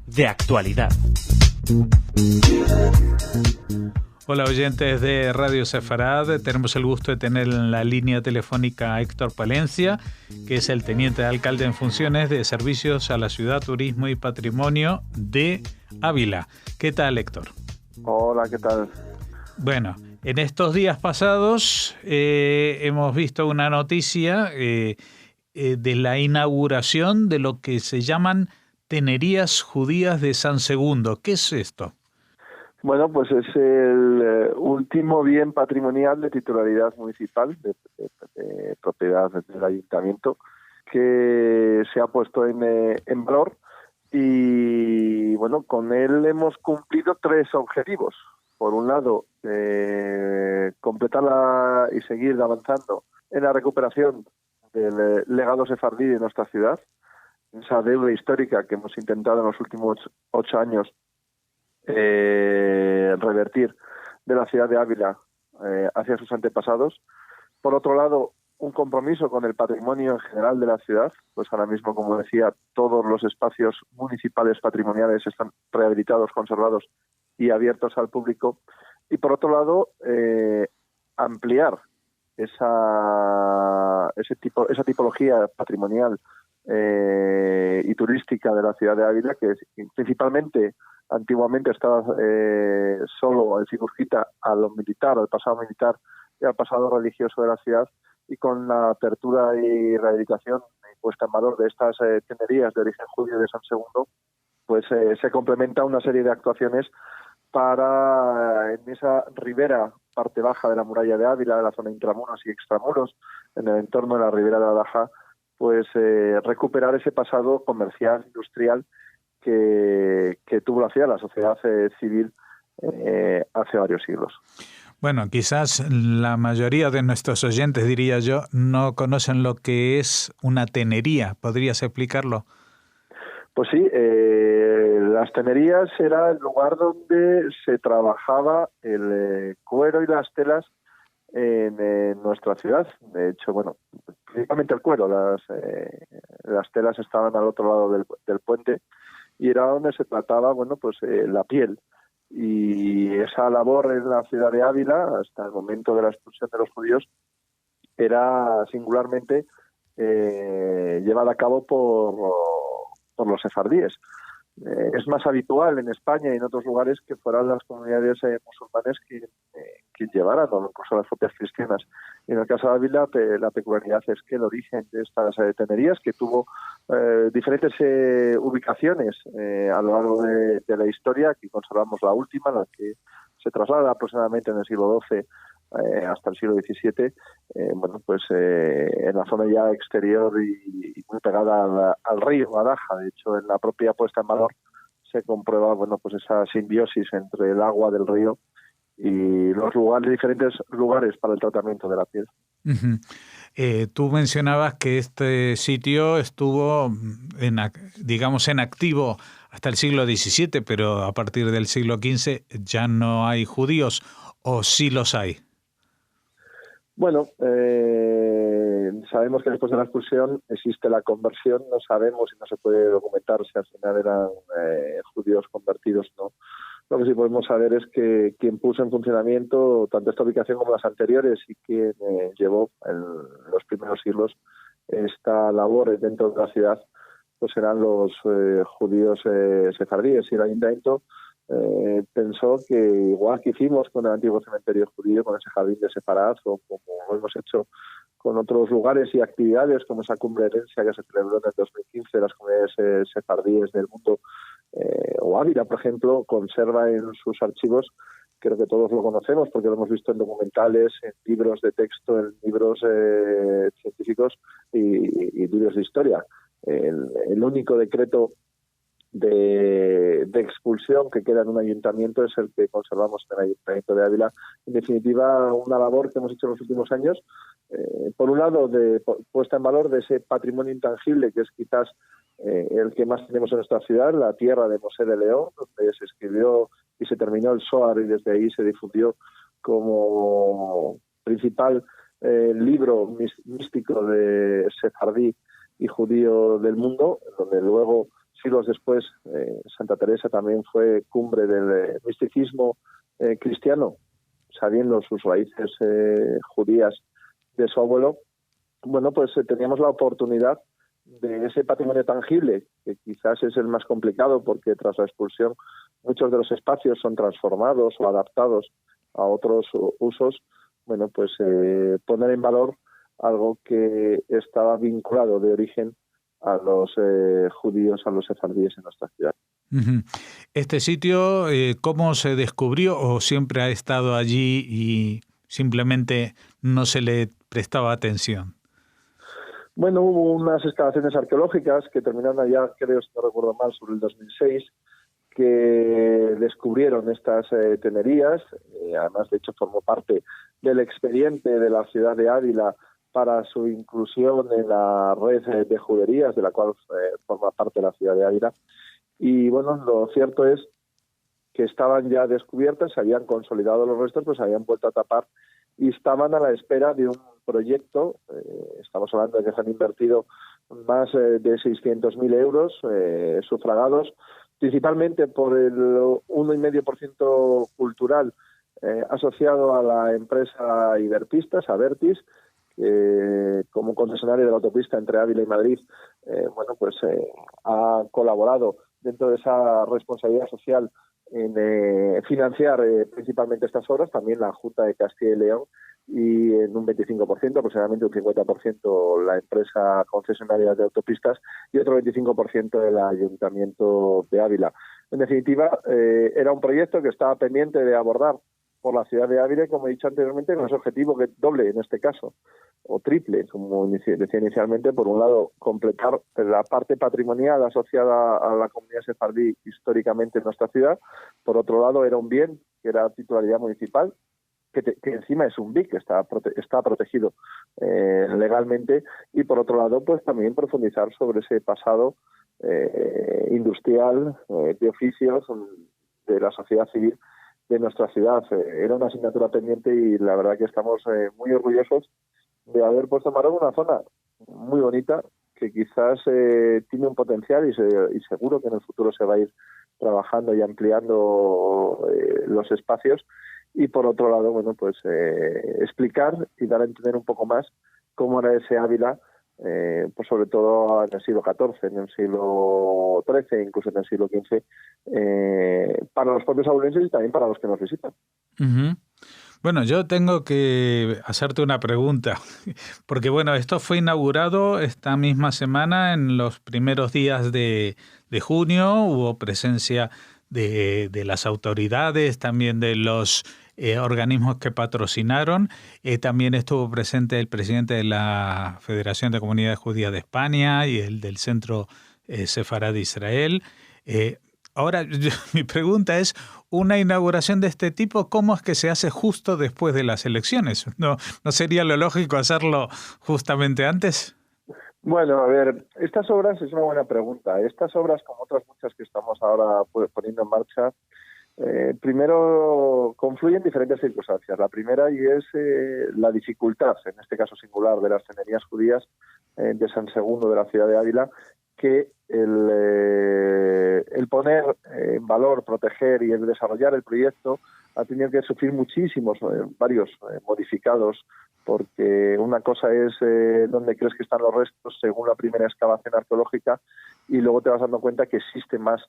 De actualidad. Hola oyentes de Radio Sefarad, tenemos el gusto de tener en la línea telefónica a Héctor Palencia, que es el teniente de alcalde en funciones de Servicios a la Ciudad, Turismo y Patrimonio de Ávila. ¿Qué tal, Héctor? Hola, ¿qué tal? Bueno, en estos días pasados hemos visto una noticia de la inauguración de lo que se llaman Tenerías Judías de San Segundo. ¿Qué es esto? Bueno, pues es el último bien patrimonial de titularidad municipal, de propiedad del ayuntamiento, que se ha puesto en valor y, bueno, con él hemos cumplido 3 objetivos. Por un lado, completar y seguir avanzando en la recuperación del legado sefardí de nuestra ciudad, esa deuda histórica que hemos intentado en los últimos 8 años revertir de la ciudad de Ávila hacia sus antepasados. Por otro lado, un compromiso con el patrimonio en general de la ciudad, pues ahora mismo, como decía, todos los espacios municipales patrimoniales están rehabilitados, conservados y abiertos al público. Y por otro lado, ampliar esa tipología patrimonial y turística de la ciudad de Ávila, que principalmente antiguamente estaba solo circunscrita a lo militar, al pasado militar y al pasado religioso de la ciudad, y con la apertura y rehabilitación y puesta en valor de estas tenerías de origen judío de San Segundo, pues se complementa una serie de actuaciones para, en esa ribera, parte baja de la muralla de Ávila, de la zona intramuros y extramuros, en el entorno de la ribera de la Daja, pues recuperar ese pasado comercial, industrial, que tuvo la sociedad civil hace varios siglos. Bueno, quizás la mayoría de nuestros oyentes, diría yo, no conocen lo que es una tenería. ¿Podrías explicarlo? Pues sí, las tenerías era el lugar donde se trabajaba el cuero y las telas en nuestra ciudad. De hecho, bueno, principalmente el cuero, las telas estaban al otro lado del puente, y era donde se trataba, bueno, pues la piel. Y esa labor en la ciudad de Ávila, hasta el momento de la expulsión de los judíos, era singularmente llevada a cabo por los sefardíes. Es más habitual en España y en otros lugares que fueran las comunidades musulmanes que llevaran, o incluso las propias cristianas. Y en el caso de Ávila, la peculiaridad es que el origen de estas tenerías, que tuvo diferentes ubicaciones a lo largo de la historia, aquí conservamos la última, la que se traslada aproximadamente en el siglo XII hasta el siglo XVII, bueno, pues en la zona ya exterior y muy pegada al río, a Daja. De hecho, en la propia puesta en valor se comprueba, bueno, pues esa simbiosis entre el agua del río y los diferentes lugares para el tratamiento de la piel. Uh-huh. Tú mencionabas que este sitio estuvo en activo hasta el siglo XVII, pero a partir del siglo XV ya no hay judíos, ¿o sí los hay? Bueno, sabemos que después de la expulsión existe la conversión. No sabemos y no se puede documentar si al final eran judíos convertidos, ¿no? Lo que sí podemos saber es que quien puso en funcionamiento tanto esta ubicación como las anteriores, y quien llevó en los primeros siglos esta labor dentro de la ciudad, pues eran los judíos sefardíes. Y el ayuntamiento pensó que, igual que hicimos con el antiguo cementerio judío, con ese jardín de Sefarad, o como lo hemos hecho con otros lugares y actividades como esa cumbre herencia que se celebró en el 2015 de las comunidades sefardíes del mundo, o Ávila, por ejemplo, conserva en sus archivos, creo que todos lo conocemos porque lo hemos visto en documentales, en libros de texto, en libros científicos y libros de historia. El único decreto de expulsión que queda en un ayuntamiento es el que conservamos en el Ayuntamiento de Ávila. En definitiva, una labor que hemos hecho en los últimos años, por un lado, de puesta en valor de ese patrimonio intangible que es quizás el que más tenemos en nuestra ciudad, la tierra de Mosé de León, donde se escribió y se terminó el Zohar, y desde ahí se difundió como principal libro místico de sefardí y judío del mundo, donde luego, siglos después, Santa Teresa también fue cumbre del misticismo cristiano, sabiendo sus raíces judías de su abuelo. Bueno, pues teníamos la oportunidad de ese patrimonio tangible, que quizás es el más complicado porque tras la expulsión muchos de los espacios son transformados o adaptados a otros usos. Bueno, pues poner en valor algo que estaba vinculado de origen a los judíos, a los sefardíes en nuestra ciudad. ¿Este sitio cómo se descubrió o siempre ha estado allí y simplemente no se le prestaba atención? Bueno, hubo unas excavaciones arqueológicas que terminaron allá, creo, si no recuerdo mal, sobre el 2006, que descubrieron estas tenerías. Además, de hecho, formó parte del expediente de la ciudad de Ávila para su inclusión en la red de juderías, de la cual forma parte la ciudad de Ávila. Y bueno, lo cierto es que estaban ya descubiertas, se habían consolidado los restos, pues se habían vuelto a tapar y estaban a la espera de un proyecto. Estamos hablando de que se han invertido más de 600.000 euros sufragados principalmente por el 1,5% cultural asociado a la empresa Iberpistas, a Abertis, como concesionario de la autopista entre Ávila y Madrid, bueno, pues ha colaborado dentro de esa responsabilidad social en financiar principalmente estas obras, también la Junta de Castilla y León, y en un 25%, aproximadamente un 50% la empresa concesionaria de autopistas y otro 25% del Ayuntamiento de Ávila. En definitiva, era un proyecto que estaba pendiente de abordar por la ciudad de Ávila, y como he dicho anteriormente, con ese objetivo que doble en este caso, o triple, como decía inicialmente. Por un lado, completar la parte patrimonial asociada a la comunidad sefardí históricamente en nuestra ciudad. Por otro lado, era un bien que era titularidad municipal, que encima es un BIC, que está protegido legalmente. Y por otro lado, pues también profundizar sobre ese pasado industrial, de oficios, de la sociedad civil de nuestra ciudad. Era una asignatura pendiente y la verdad que estamos muy orgullosos de haber puesto en valor una zona muy bonita que quizás tiene un potencial y seguro que en el futuro se va a ir trabajando y ampliando los espacios. Y por otro lado, bueno, pues explicar y dar a entender un poco más cómo era ese Ávila, pues sobre todo en el siglo XIV, en el siglo XIII, incluso en el siglo XV, para los propios abulenses y también para los que nos visitan. Uh-huh. Bueno, yo tengo que hacerte una pregunta, porque bueno, esto fue inaugurado esta misma semana, en los primeros días de junio, hubo presencia de las autoridades, también de los organismos que patrocinaron. También estuvo presente el presidente de la Federación de Comunidades Judías de España y el del Centro Sefarad de Israel. Ahora, mi pregunta es, una inauguración de este tipo, ¿cómo es que se hace justo después de las elecciones? ¿No sería lo lógico hacerlo justamente antes? Bueno, a ver, estas obras es una buena pregunta. Estas obras, como otras muchas que estamos ahora poniendo en marcha, primero confluyen diferentes circunstancias. La primera y es la dificultad, en este caso singular, de las tenerías judías de San Segundo de la ciudad de Ávila, que el poner en valor, proteger y el desarrollar el proyecto ha tenido que sufrir muchísimos, varios modificados, porque una cosa es dónde crees que están los restos según la primera excavación arqueológica, y luego te vas dando cuenta que existe más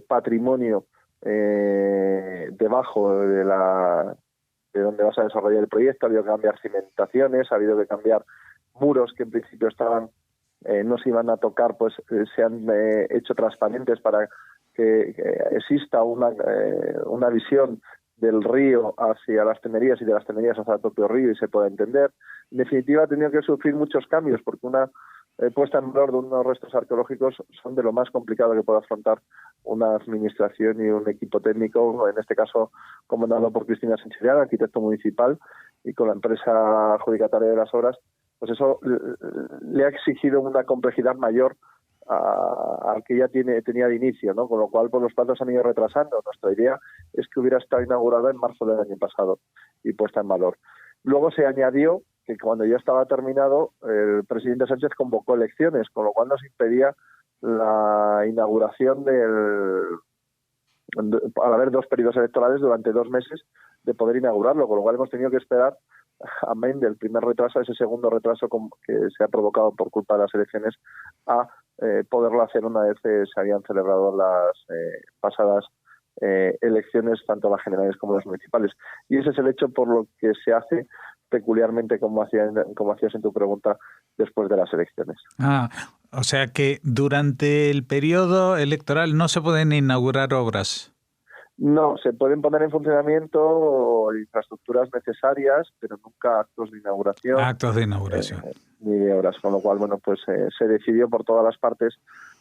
patrimonio debajo de donde vas a desarrollar el proyecto. Ha habido que cambiar cimentaciones, ha habido que cambiar muros que en principio estaban no se iban a tocar, pues se han hecho transparentes para que exista una visión del río hacia las tenerías y de las tenerías hacia el propio río y se pueda entender. En definitiva, ha tenido que sufrir muchos cambios porque una puesta en valor de unos restos arqueológicos son de lo más complicado que puede afrontar una administración y un equipo técnico, en este caso comandado por Cristina Sancherian, arquitecto municipal, y con la empresa adjudicataria de las obras. Pues eso le ha exigido una complejidad mayor al que ya tenía de inicio, ¿no? Con lo cual, pues los plazos han ido retrasando. Nuestra idea es que hubiera estado inaugurada en marzo del año pasado y puesta en valor. Luego se añadió que cuando ya estaba terminado, el presidente Sánchez convocó elecciones, con lo cual nos impedía la inauguración al haber 2 periodos electorales durante 2 meses, de poder inaugurarlo, con lo cual hemos tenido que esperar, amén del primer retraso, ese segundo retraso que se ha provocado por culpa de las elecciones, a poderlo hacer una vez se habían celebrado las pasadas elecciones, tanto las generales como las municipales. Y ese es el hecho por lo que se hace peculiarmente, como hacías en tu pregunta, después de las elecciones. O sea que durante el periodo electoral no se pueden inaugurar obras. No, se pueden poner en funcionamiento infraestructuras necesarias, pero nunca actos de inauguración. Actos de inauguración. Ni de obras, con lo cual, bueno, pues se decidió por todas las partes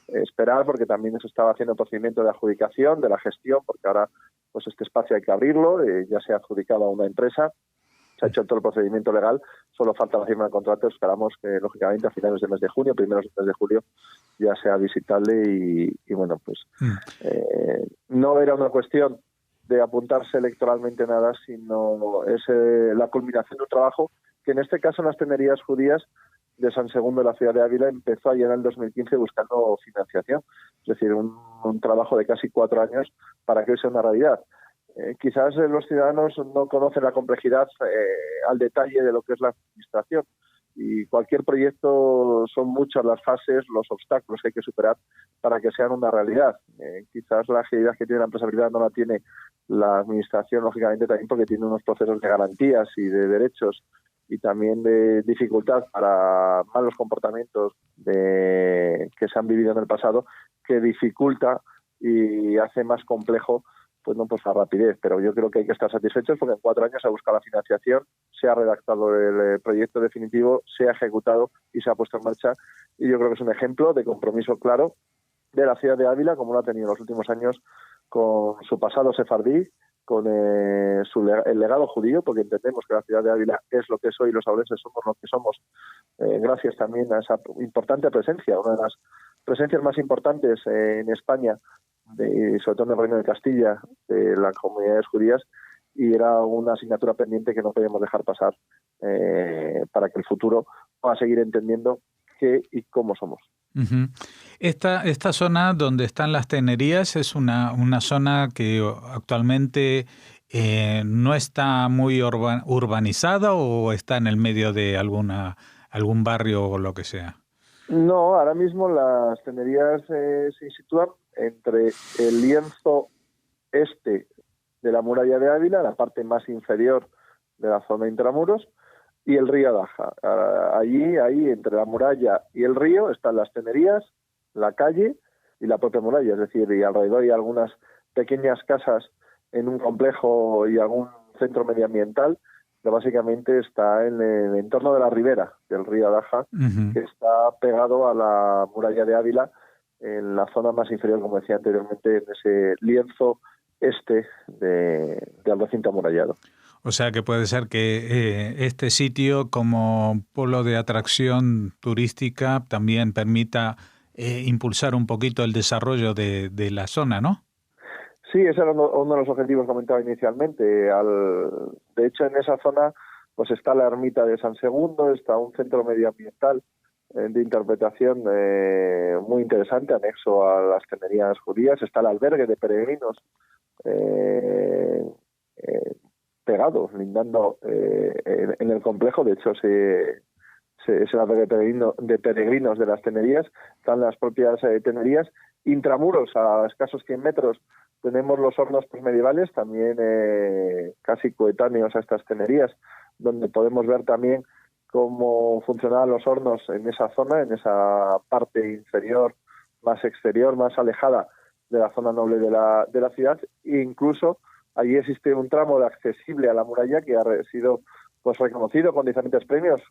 esperar, porque también se estaba haciendo procedimiento de adjudicación, de la gestión, porque ahora pues este espacio hay que abrirlo, ya se ha adjudicado a una empresa, se ha hecho todo el procedimiento legal, solo falta la firma de contrato, esperamos que lógicamente a finales del mes de junio, primeros del mes de julio, ya sea visitable y bueno, pues no era una cuestión de apuntarse electoralmente nada, sino es la culminación de un trabajo que en este caso en las tenerías judías de San Segundo de la ciudad de Ávila empezó allá en el 2015 buscando financiación, es decir, un trabajo de casi 4 años para que hoy sea una realidad. Quizás los ciudadanos no conocen la complejidad al detalle de lo que es la administración, y cualquier proyecto son muchas las fases, los obstáculos que hay que superar para que sean una realidad. Quizás la agilidad que tiene la empresa privada no la tiene la administración, lógicamente también porque tiene unos procesos de garantías y de derechos y también de dificultad para malos comportamientos que se han vivido en el pasado, que dificulta y hace más complejo pues la rapidez, pero yo creo que hay que estar satisfechos porque en 4 años se ha buscado la financiación, se ha redactado el proyecto definitivo, se ha ejecutado y se ha puesto en marcha, y yo creo que es un ejemplo de compromiso claro de la ciudad de Ávila, como lo ha tenido en los últimos años con su pasado sefardí, con el legado judío, porque entendemos que la ciudad de Ávila es lo que es hoy, los abulenses somos lo que somos, gracias también a esa importante presencia, una de las presencias más importantes en España, sobre todo en el Reino de Castilla, de las comunidades judías, y era una asignatura pendiente que no podíamos dejar pasar para que el futuro pueda seguir entendiendo qué y cómo somos. Uh-huh. Esta zona donde están las tenerías es una zona que actualmente no está muy urbanizada, o está en el medio de algún barrio o lo que sea. No, ahora mismo las tenerías se sitúan entre el lienzo este de la muralla de Ávila, la parte más inferior de la zona intramuros, y el río Adaja. Ahí entre la muralla y el río están las tenerías, la calle y la propia muralla, es decir, y alrededor hay algunas pequeñas casas en un complejo y algún centro medioambiental, pero básicamente está en el entorno de la ribera del río Adaja, uh-huh, que está pegado a la muralla de Ávila, en la zona más inferior, como decía anteriormente, en ese lienzo este del recinto amurallado. O sea que puede ser que este sitio, como polo de atracción turística, también permita impulsar un poquito el desarrollo de la zona, ¿no? Sí, ese era uno de los objetivos que comentaba inicialmente. De hecho, en esa zona pues está la ermita de San Segundo, está un centro medioambiental de interpretación muy interesante, anexo a las tenerías judías, está el albergue de peregrinos pegado, lindando en el complejo. De hecho, es el albergue de peregrinos de las tenerías, están las propias tenerías. Intramuros, a escasos 100 metros, tenemos los hornos medievales, también casi coetáneos a estas tenerías, donde podemos ver también cómo funcionaban los hornos en esa zona, en esa parte inferior, más exterior, más alejada de la zona noble de la ciudad. E incluso allí existe un tramo accesible a la muralla que ha sido pues reconocido con diferentes premios.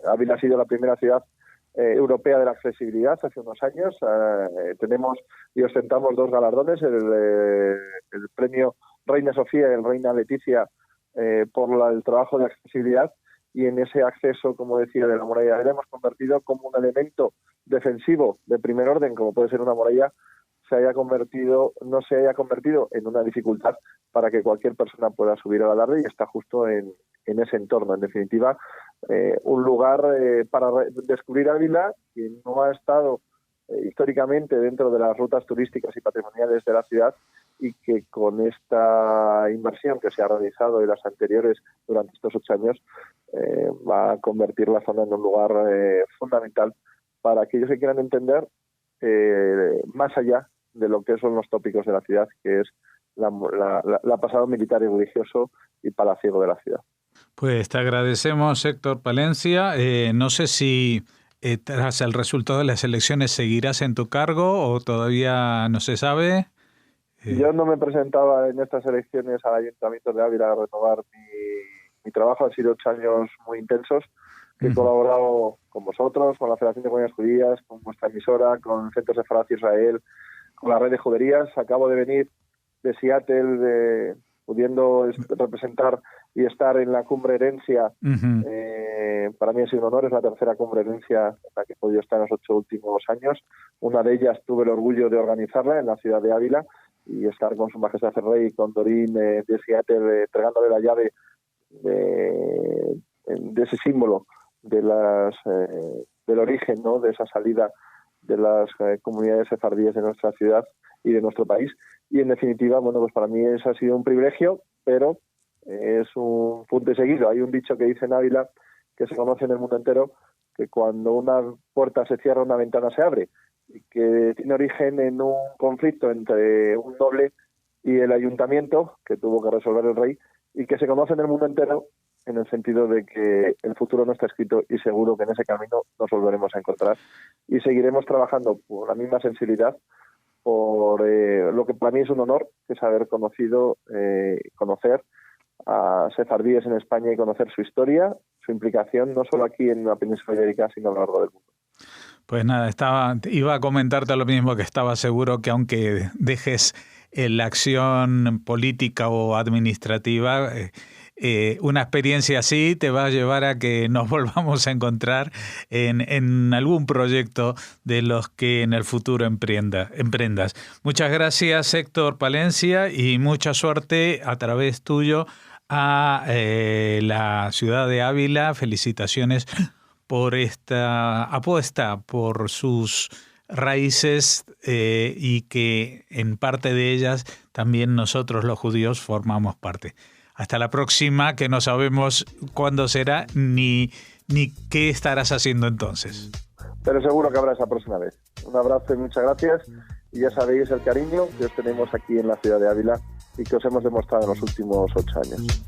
Ávila ha sido la primera ciudad europea de la accesibilidad hace unos años. Tenemos y ostentamos 2 galardones, el premio Reina Sofía y el Reina Leticia por el trabajo de accesibilidad, y en ese acceso, como decía, de la muralla hemos convertido como un elemento defensivo de primer orden, como puede ser una muralla, no se haya convertido en una dificultad para que cualquier persona pueda subir al adarve, y está justo en ese entorno. En definitiva, un lugar para descubrir Ávila que no ha estado históricamente dentro de las rutas turísticas y patrimoniales de la ciudad, y que con esta inversión que se ha realizado y las anteriores durante estos 8 años va a convertir la zona en un lugar fundamental para aquellos que quieran entender más allá de lo que son los tópicos de la ciudad, que es la pasado militar y religioso y palaciego de la ciudad. Pues te agradecemos, Héctor Palencia. No sé si tras el resultado de las elecciones seguirás en tu cargo o todavía no se sabe. Yo no me presentaba en estas elecciones al Ayuntamiento de Ávila a renovar mi trabajo. Han sido 8 años muy intensos. He colaborado con vosotros, con la Federación de Comunidades Judías, con vuestra emisora, con el Centro Sefarad Israel, con la red de juderías. Acabo de venir de Seattle, pudiendo representar y estar en la Cumbre Herencia. Para mí ha sido un honor, es la tercera Cumbre Herencia en la que he podido estar en los 8 últimos años. Una de ellas tuve el orgullo de organizarla en la ciudad de Ávila y estar con Su Majestad el Rey, con Dorín de Seattle, entregándole la llave de ese símbolo del origen, ¿no?, de esa salida de las comunidades sefardíes de nuestra ciudad y de nuestro país. Y en definitiva, bueno, pues para mí eso ha sido un privilegio, pero es un punto y seguido. Hay un dicho que dice en Ávila, que se conoce en el mundo entero, que cuando una puerta se cierra, una ventana se abre, y que tiene origen en un conflicto entre un noble y el ayuntamiento, que tuvo que resolver el rey, y que se conoce en el mundo entero en el sentido de que el futuro no está escrito, y seguro que en ese camino nos volveremos a encontrar y seguiremos trabajando por la misma sensibilidad, por lo que para mí es un honor, que es haber conocer a sefardíes en España y conocer su historia, su implicación, no solo aquí en la península ibérica, sino a lo largo del mundo. Pues nada, iba a comentarte lo mismo, que estaba seguro que aunque dejes la acción política o administrativa, una experiencia así te va a llevar a que nos volvamos a encontrar en algún proyecto de los que en el futuro emprendas. Muchas gracias, Héctor Palencia, y mucha suerte a través tuyo a la ciudad de Ávila. Felicitaciones por esta apuesta por sus raíces y que en parte de ellas también nosotros los judíos formamos parte. Hasta la próxima, que no sabemos cuándo será ni qué estarás haciendo entonces. Pero seguro que habrá esa próxima vez. Un abrazo y muchas gracias. Y ya sabéis el cariño que os tenemos aquí en la ciudad de Ávila y que os hemos demostrado en los últimos 8 años.